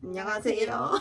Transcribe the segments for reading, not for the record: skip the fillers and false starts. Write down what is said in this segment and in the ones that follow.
안녕하세요.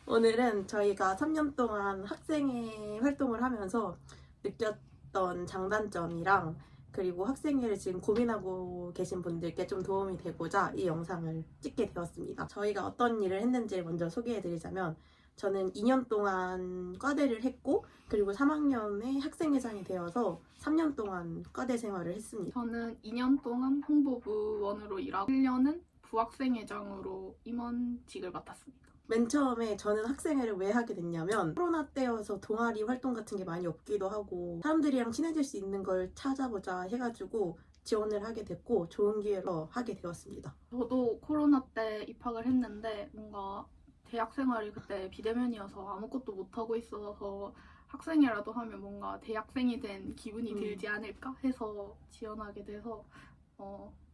오늘은 저희가 3년 동안 학생회 활동을 하면서 느꼈던 장단점이랑 그리고 학생회를 지금 고민하고 계신 분들께 좀 도움이 되고자 이 영상을 찍게 되었습니다. 저희가 어떤 일을 했는지 먼저 소개해드리자면 저는 2년 동안 과대를 했고 그리고 3학년에 학생회장이 되어서 3년 동안 과대 생활을 했습니다. 저는 2년 동안 홍보부원으로 일하고 1년은 부학생회장으로 임원직을 맡았습니다. 맨 처음에 저는 학생회를 왜 하게 됐냐면 코로나 때여서 동아리 활동 같은 게 많이 없기도 하고 사람들이랑 친해질 수 있는 걸 찾아보자 해가지고 지원을 하게 됐고 좋은 기회로 하게 되었습니다. 저도 코로나 때 입학을 했는데 뭔가 대학 생활이 그때 비대면이어서 아무것도 못하고 있어서 학생회라도 하면 뭔가 대학생이 된 기분이 들지 않을까 해서 지원하게 돼서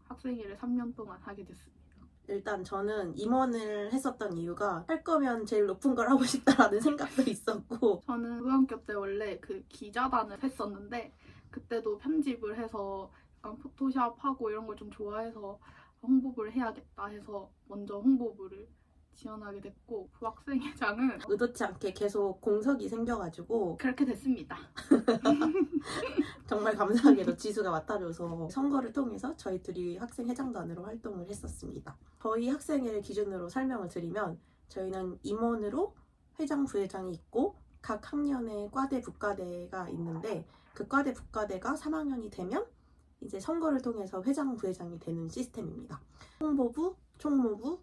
학생회를 3년 동안 하게 됐습니다. 일단 저는 임원을 했었던 이유가 할 거면 제일 높은 걸 하고 싶다라는 생각도 있었고 저는 고등학교 때 원래 그 기자단을 했었는데 그때도 편집을 해서 약간 포토샵하고 이런 걸 좀 좋아해서 홍보부를 해야겠다 해서 먼저 홍보부를 지원하게 됐고 부학생회장은 의도치 않게 계속 공석이 생겨가지고 그렇게 됐습니다. 정말 감사하게도 지수가 맡아줘서 선거를 통해서 저희 둘이 학생회장단으로 활동을 했었습니다. 저희 학생회를 기준으로 설명을 드리면 저희는 임원으로 회장, 부회장이 있고 각 학년에 과대, 부과대가 있는데 그 과대, 부과대가 3학년이 되면 이제 선거를 통해서 회장, 부회장이 되는 시스템입니다. 홍보부, 총무부,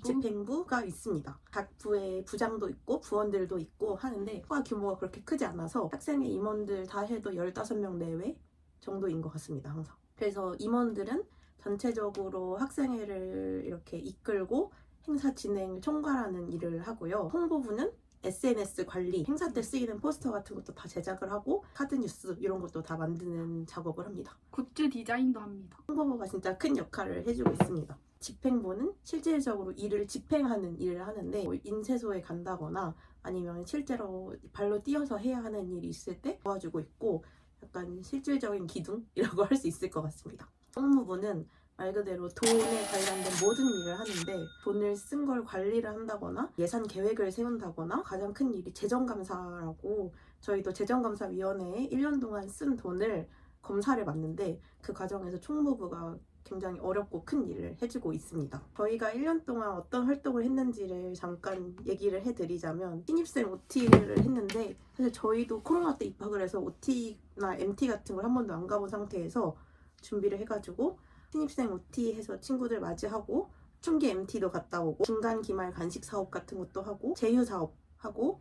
집행부가 있습니다. 각 부에 부장도 있고 부원들도 있고 하는데 과 규모가 그렇게 크지 않아서 학생회 임원들 다 해도 15명 내외 정도인 것 같습니다. 항상. 그래서 임원들은 전체적으로 학생회를 이렇게 이끌고 행사 진행을 총괄하는 일을 하고요. 홍보부는 SNS 관리, 행사 때 쓰이는 포스터 같은 것도 다 제작을 하고 카드 뉴스 이런 것도 다 만드는 작업을 합니다. 굿즈 디자인도 합니다. 홍보부가 진짜 큰 역할을 해주고 있습니다. 집행부는 실질적으로 일을 집행하는 일을 하는데 뭐 인쇄소에 간다거나 아니면 실제로 발로 뛰어서 해야 하는 일이 있을 때 도와주고 있고 약간 실질적인 기둥이라고 할 수 있을 것 같습니다. 총무부는 말 그대로 돈에 관련된 모든 일을 하는데 돈을 쓴 걸 관리를 한다거나 예산 계획을 세운다거나 가장 큰 일이 재정감사라고 저희도 재정감사위원회에 1년 동안 쓴 돈을 검사를 받는데 그 과정에서 총무부가 굉장히 어렵고 큰 일을 해주고 있습니다. 저희가 1년 동안 어떤 활동을 했는지를 잠깐 얘기를 해드리자면 신입생 OT를 했는데 사실 저희도 코로나 때 입학을 해서 OT나 MT 같은 걸 한 번도 안 가본 상태에서 준비를 해가지고 신입생 OT 해서 친구들 맞이하고春기 MT도 갔다 오고 중간 기말 간식 사업 같은 것도 하고 제휴 사업 하고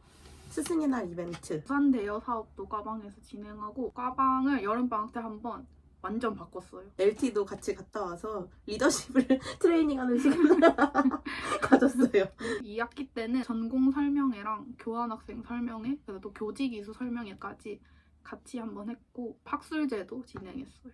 스승의 날 이벤트 부산 대여 사업도 과방에서 진행하고 과방을 여름방학 때 한번 완전 바꿨어요. LT도 같이 갔다 와서 리더십을 트레이닝하는 시간을 가졌어요. 2학기 때는 전공 설명회랑 교환학생 설명회, 그리고 또 교직이수 설명회까지 같이 한번 했고 학술제도 진행했어요.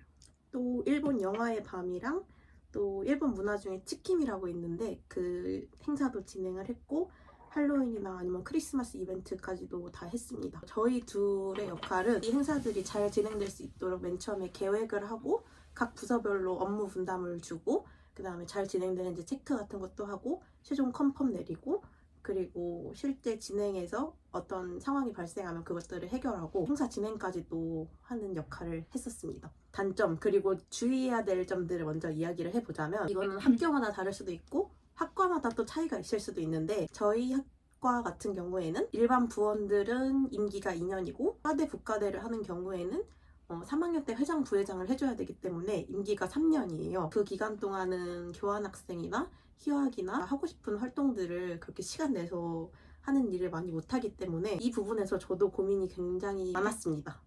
또 일본 영화의 밤이랑 또 일본 문화 중에 치킴이라고 있는데 그 행사도 진행을 했고 할로윈이나 아니면 크리스마스 이벤트까지도 다 했습니다. 저희 둘의 역할은 이 행사들이 잘 진행될 수 있도록 맨 처음에 계획을 하고 각 부서별로 업무 분담을 주고 그 다음에 잘 진행되는지 체크 같은 것도 하고 최종 컨펌 내리고 그리고 실제 진행해서 어떤 상황이 발생하면 그것들을 해결하고 행사 진행까지도 하는 역할을 했었습니다. 단점 그리고 주의해야 될 점들을 먼저 이야기를 해보자면 이거는 학교마다 다를 수도 있고 학과마다 또 차이가 있을 수도 있는데 저희 학과 같은 경우에는 일반 부원들은 임기가 2년이고 과대 부과대를 하는 경우에는 3학년 때 회장 부회장을 해줘야 되기 때문에 임기가 3년이에요. 그 기간 동안은 교환학생이나 휴학이나 하고 싶은 활동들을 그렇게 시간 내서 하는 일을 많이 못하기 때문에 이 부분에서 저도 고민이 굉장히 많았습니다.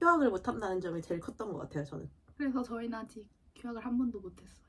휴학을 못한다는 점이 제일 컸던 것 같아요, 저는. 그래서 저희는 아직 휴학을 한 번도 못했어요.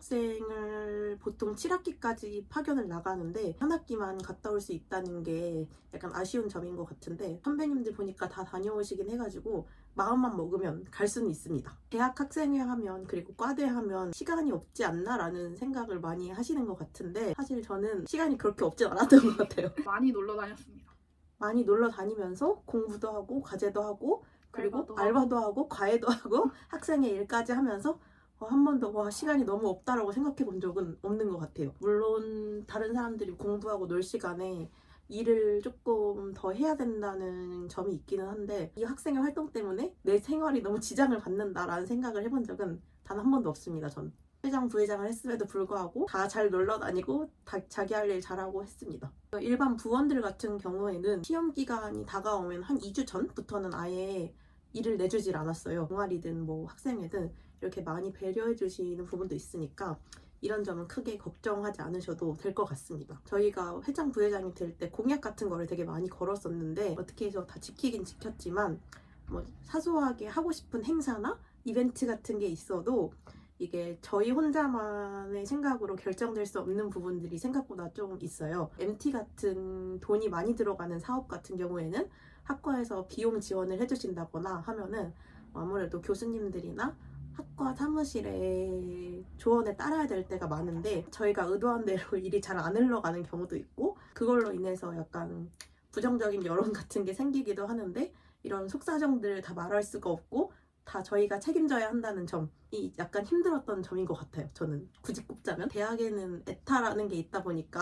교환학생을 보통 7학기까지 파견을 나가는데 한 학기만 갔다 올 수 있다는 게 약간 아쉬운 점인 것 같은데 선배님들 보니까 다 다녀오시긴 해가지고 마음만 먹으면 갈 수는 있습니다. 대학 학생회 하면 그리고 과대 하면 시간이 없지 않나라는 생각을 많이 하시는 것 같은데 사실 저는 시간이 그렇게 없진 않았던 것 같아요. 많이 놀러 다녔습니다. 많이 놀러 다니면서 공부도 하고 과제도 하고 그리고 알바도 알바도 하고 과외도 하고 학생회 일까지 하면서 한 번도 와 시간이 너무 없다라고 생각해 본 적은 없는 것 같아요. 물론 다른 사람들이 공부하고 놀 시간에 일을 조금 더 해야 된다는 점이 있기는 한데 이 학생의 활동 때문에 내 생활이 너무 지장을 받는다라는 생각을 해본 적은 단 한 번도 없습니다. 전 회장 부회장을 했음에도 불구하고 다 잘 놀러 다니고 다 자기 할 일 잘하고 했습니다. 일반 부원들 같은 경우에는 시험 기간이 다가오면 한 2주 전부터는 아예 일을 내주질 않았어요. 동아리든 뭐 학생회든 이렇게 많이 배려해 주시는 부분도 있으니까 이런 점은 크게 걱정하지 않으셔도 될 것 같습니다. 저희가 회장 부회장이 될 때 공약 같은 거를 되게 많이 걸었었는데 어떻게 해서 다 지키긴 지켰지만 뭐 사소하게 하고 싶은 행사나 이벤트 같은 게 있어도 이게 저희 혼자만의 생각으로 결정될 수 없는 부분들이 생각보다 좀 있어요. MT 같은 돈이 많이 들어가는 사업 같은 경우에는 학과에서 비용 지원을 해주신다거나 하면은 아무래도 교수님들이나 학과 사무실의 조언에 따라야 될 때가 많은데 저희가 의도한 대로 일이 잘 안 흘러가는 경우도 있고 그걸로 인해서 약간 부정적인 여론 같은 게 생기기도 하는데 이런 속사정들을 다 말할 수가 없고 다 저희가 책임져야 한다는 점이 약간 힘들었던 점인 것 같아요. 저는 굳이 꼽자면 대학에는 에타라는 게 있다 보니까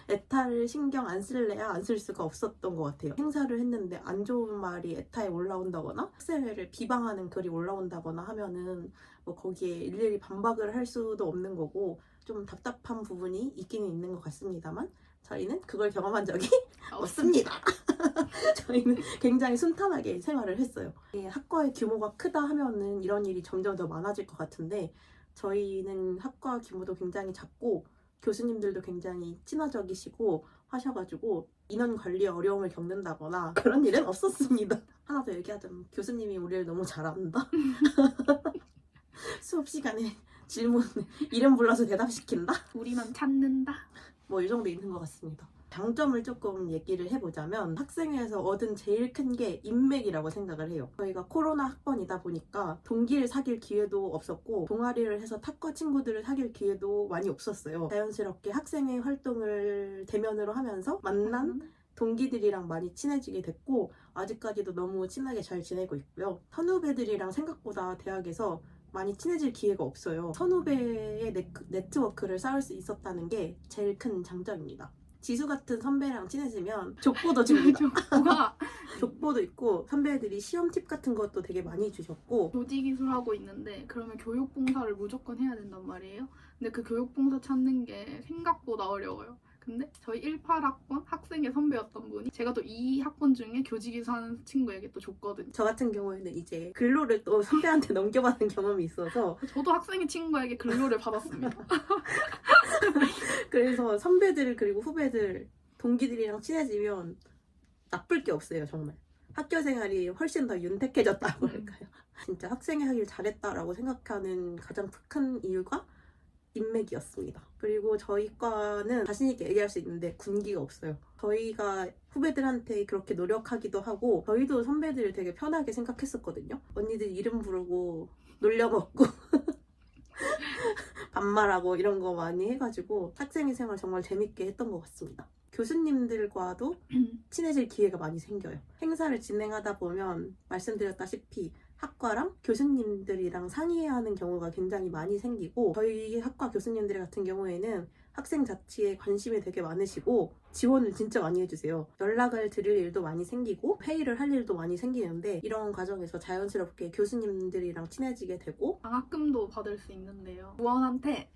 에타를 신경 안 쓸래야 안 쓸 수가 없었던 것 같아요. 행사를 했는데 안 좋은 말이 에타에 올라온다거나 학생회를 비방하는 글이 올라온다거나 하면은 뭐 거기에 일일이 반박을 할 수도 없는 거고 좀 답답한 부분이 있기는 있는 것 같습니다만 저희는 그걸 경험한 적이 없습니다. 저희는 굉장히 순탄하게 생활을 했어요. 학과의 규모가 크다 하면은 이런 일이 점점 더 많아질 것 같은데 저희는 학과 규모도 굉장히 작고 교수님들도 굉장히 친화적이시고 하셔가지고 인원 관리에 어려움을 겪는다거나 그런 일은 없었습니다. 하나 더 얘기하자면 교수님이 우리를 너무 잘한다. 수업 시간에 질문 이름 불러서 대답시킨다. 우리만 찾는다. 뭐 이 정도 있는 것 같습니다. 장점을 조금 얘기를 해보자면 학생회에서 얻은 제일 큰 게 인맥이라고 생각을 해요. 저희가 코로나 학번이다 보니까 동기를 사귈 기회도 없었고 동아리를 해서 탁과 친구들을 사귈 기회도 많이 없었어요. 자연스럽게 학생회 활동을 대면으로 하면서 만난 동기들이랑 많이 친해지게 됐고 아직까지도 너무 친하게 잘 지내고 있고요. 선후배들이랑 생각보다 대학에서 많이 친해질 기회가 없어요. 선후배의 네트워크를 쌓을 수 있었다는 게 제일 큰 장점입니다. 지수 같은 선배랑 친해지면 족보도 줍니다. 족보가 족보도 있고 선배들이 시험 팁 같은 것도 되게 많이 주셨고 교직이술 하고 있는데 그러면 교육봉사를 무조건 해야 된단 말이에요. 근데 그 교육봉사 찾는 게 생각보다 어려워요. 근데 저희 18학번 학생의 선배였던 분이 제가 또 2학번 중에 교직이술 하는 친구에게 또 줬거든요. 저 같은 경우에는 이제 근로를 또 선배한테 넘겨받은 경험이 있어서 저도 학생의 친구에게 근로를 받았습니다. 그래서 선배들 그리고 후배들 동기들이랑 친해지면 나쁠 게 없어요. 정말 학교 생활이 훨씬 더 윤택해졌다고 할까요? 진짜 학생회 하길 잘했다라고 생각하는 가장 큰 이유가 인맥이었습니다. 그리고 저희 과는 자신 있게 얘기할 수 있는데 군기가 없어요. 저희가 후배들한테 그렇게 노력하기도 하고 저희도 선배들을 되게 편하게 생각했었거든요. 언니들 이름 부르고 놀려먹고 반말하고 이런 거 많이 해가지고 학생회 생활 정말 재밌게 했던 것 같습니다. 교수님들과도 친해질 기회가 많이 생겨요. 행사를 진행하다 보면 말씀드렸다시피 학과랑 교수님들이랑 상의해야 하는 경우가 굉장히 많이 생기고 저희 학과 교수님들 같은 경우에는 학생 자치에 관심이 되게 많으시고 지원을 진짜 많이 해주세요. 연락을 드릴 일도 많이 생기고 회의를 할 일도 많이 생기는데 이런 과정에서 자연스럽게 교수님들이랑 친해지게 되고 장학금도 받을 수 있는데요. 부원한테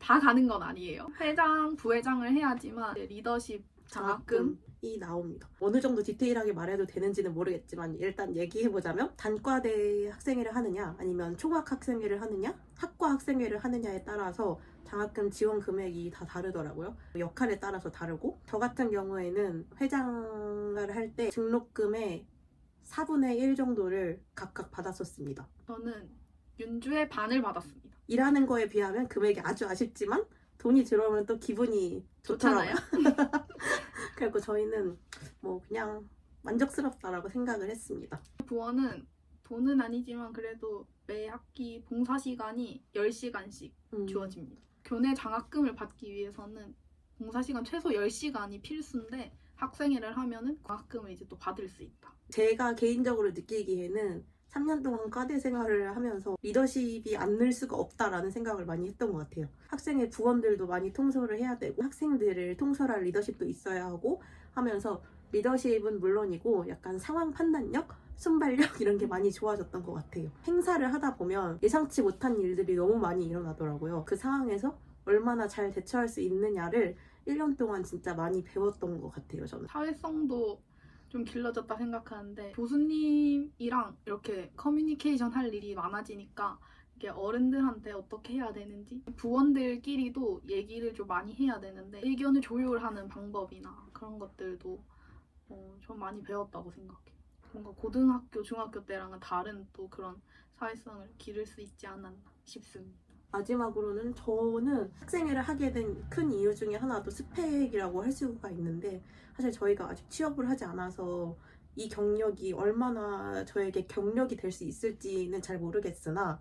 다 가는 건 아니에요. 회장, 부회장을 해야지만 리더십 장학금이 나옵니다. 어느 정도 디테일하게 말해도 되는지는 모르겠지만 일단 얘기해보자면 단과대 학생회를 하느냐 아니면 총학 학생회를 하느냐 학과 학생회를 하느냐에 따라서 장학금 지원 금액이 다 다르더라고요. 역할에 따라서 다르고 저 같은 경우에는 회장을 할 때 등록금의 4분의 1 정도를 각각 받았었습니다. 저는 윤주의 반을 받았습니다. 일하는 거에 비하면 금액이 아주 아쉽지만 돈이 들어오면 또 기분이 좋더라고요. 그리고 저희는 뭐 그냥 만족스럽다라고 생각을 했습니다. 부원은 돈은 아니지만 그래도 매 학기 봉사 시간이 10시간씩 주어집니다. 교내 장학금을 받기 위해서는 봉사 시간 최소 10시간이 필수인데 학생회를 하면은 장학금을 이제 또 받을 수 있다. 제가 개인적으로 느끼기에는 3년 동안 과대 생활을 하면서 리더십이 안 늘 수가 없다라는 생각을 많이 했던 것 같아요. 학생의 부원들도 많이 통솔을 해야 되고 학생들을 통솔할 리더십도 있어야 하고 하면서 리더십은 물론이고 약간 상황 판단력, 순발력 이런 게 많이 좋아졌던 것 같아요. 행사를 하다 보면 예상치 못한 일들이 너무 많이 일어나더라고요. 그 상황에서 얼마나 잘 대처할 수 있느냐를 1년 동안 진짜 많이 배웠던 것 같아요, 저는. 사회성도 좀 길러졌다 생각하는데 교수님이랑 이렇게 커뮤니케이션 할 일이 많아지니까 이게 어른들한테 어떻게 해야 되는지 부원들끼리도 얘기를 좀 많이 해야 되는데 의견을 조율하는 방법이나 그런 것들도 좀 많이 배웠다고 생각해요. 뭔가 고등학교, 중학교 때랑은 다른 또 그런 사회성을 기를 수 있지 않았나 싶습니다. 마지막으로는 저는 학생회를 하게 된 큰 이유 중에 하나도 스펙이라고 할 수가 있는데 사실 저희가 아직 취업을 하지 않아서 이 경력이 얼마나 저에게 경력이 될 수 있을지는 잘 모르겠으나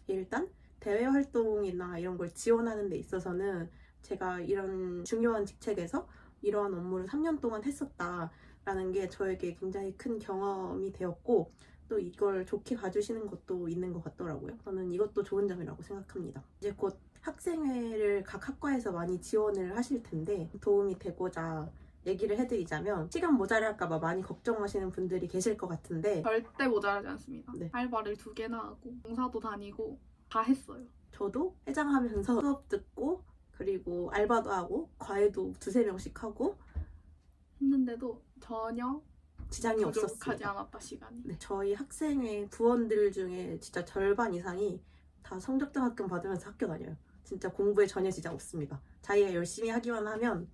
일단 대외 활동이나 이런 걸 지원하는 데 있어서는 제가 이런 중요한 직책에서 이러한 업무를 3년 동안 했었다라는 게 저에게 굉장히 큰 경험이 되었고 또 이걸 좋게 봐주시는 것도 있는 것 같더라고요. 저는 이것도 좋은 점이라고 생각합니다. 이제 곧 학생회를 각 학과에서 많이 지원을 하실 텐데 도움이 되고자 얘기를 해드리자면 시간 모자랄까봐 많이 걱정하시는 분들이 계실 것 같은데 절대 모자라지 않습니다. 네. 알바를 2개나 하고 봉사도 다니고 다 했어요. 저도 회장하면서 수업 듣고 그리고 알바도 하고 과외도 2~3명씩 하고 했는데도 전혀 지장이 부족하지 없었습니다. 않았다 시간이. 네, 저희 학생회 부원들 중에 진짜 절반 이상이 다 성적등학금 받으면서 학교 다녀요. 진짜 공부에 전혀 지장 없습니다. 자기가 열심히 하기만 하면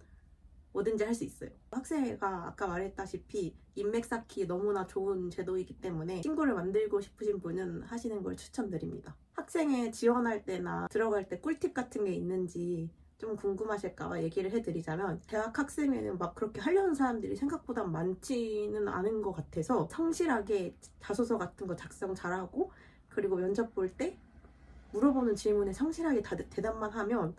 뭐든지 할 수 있어요. 학생회가 아까 말했다시피 인맥 쌓기 너무나 좋은 제도이기 때문에 친구를 만들고 싶으신 분은 하시는 걸 추천드립니다. 학생회 지원할 때나 들어갈 때 꿀팁 같은 게 있는지 좀 궁금하실까봐 얘기를 해드리자면 대학 학생회는 막 그렇게 하려는 사람들이 생각보다 많지는 않은 것 같아서 성실하게 자소서 같은 거 작성 잘하고 그리고 면접 볼 때 물어보는 질문에 성실하게 대답만 하면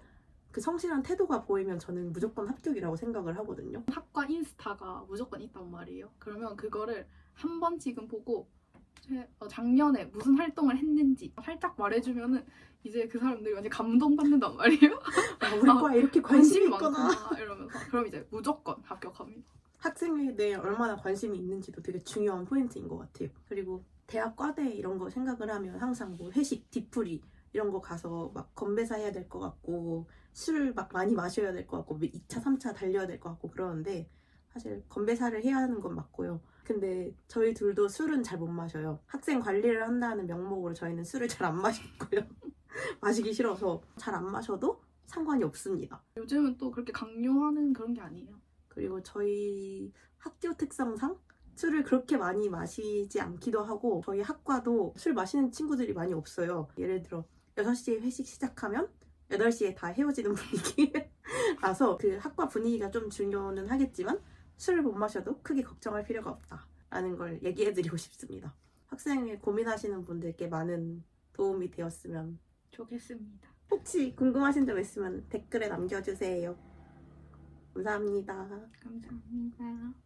그 성실한 태도가 보이면 저는 무조건 합격이라고 생각을 하거든요. 학과 인스타가 무조건 있단 말이에요. 그러면 그거를 한 번씩은 보고 작년에 무슨 활동을 했는지 살짝 말해주면은 이제 그 사람들이 완전 감동받는단 말이에요. 우리 과에 이렇게 관심이 있구나. 많구나 이러면서 그럼 이제 무조건 합격합니다. 학생회에 대해 얼마나 관심이 있는지도 되게 중요한 포인트인 것 같아요. 그리고 대학 과대 이런 거 생각을 하면 항상 뭐 회식, 뒤풀이 이런 거 가서 막 건배사 해야 될 것 같고 술 막 많이 마셔야 될 것 같고 2차, 3차 달려야 될 것 같고 그러는데 사실 건배사를 해야 하는 건 맞고요. 근데 저희 둘도 술은 잘 못 마셔요. 학생 관리를 한다는 명목으로 저희는 술을 잘 안 마시고요. 마시기 싫어서 잘 안 마셔도 상관이 없습니다. 요즘은 또 그렇게 강요하는 그런 게 아니에요. 그리고 저희 학교 특성상 술을 그렇게 많이 마시지 않기도 하고 저희 학과도 술 마시는 친구들이 많이 없어요. 예를 들어 6시에 회식 시작하면 8시에 다 헤어지는 분위기라서 그 학과 분위기가 좀 중요는 하겠지만 술을 못 마셔도 크게 걱정할 필요가 없다라는 걸 얘기해드리고 싶습니다. 학생회 고민하시는 분들께 많은 도움이 되었으면 좋겠습니다. 혹시 궁금하신 점 있으면 댓글에 남겨주세요. 감사합니다. 감사합니다.